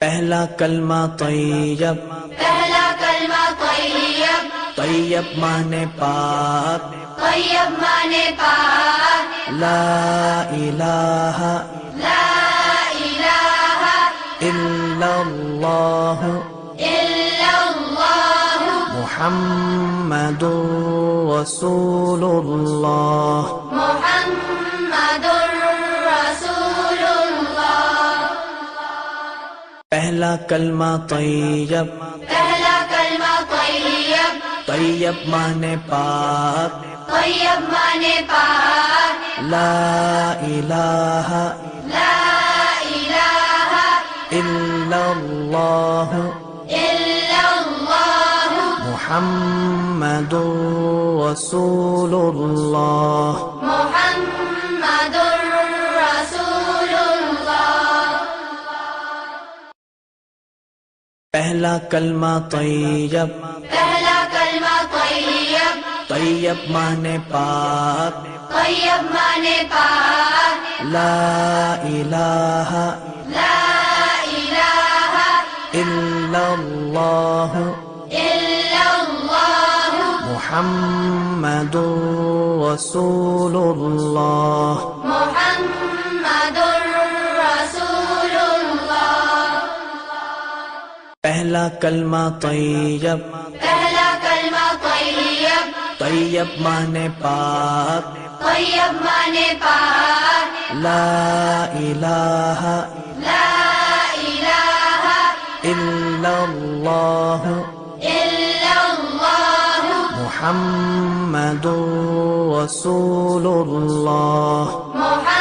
پہلا کلمہ طیب، پہلا کلمہ طیب، طیب مانے پاک، طیب مانے پاک، لا الہ لا الہ الا اللہ الا اللہ محمد رسول اللہ۔ محمد رسول اللہ۔ پہلا کلمہ طیب، پہلا کلمہ طیب، طیب مانے پاک، طیب مانے پاک، لا الہ لا الہ الا اللہ الا اللہ محمد رسول اللہ۔ محمد رسول اللہ۔ پہلا کلمہ طیب، پہلا کلمہ طیب، طیب مانے پاک، طیب مانے پاک، لا الہ لا الہ الا اللہ الا اللہ محمد رسول اللہ۔ محمد رسول اللہ۔ پہلا کلمہ طیب، پہلا کلمہ طیب، طیب مانے پاک، طیب مانے پاک، لا الہ لا الہ الا اللہ الا اللہ محمد رسول اللہ۔ محمد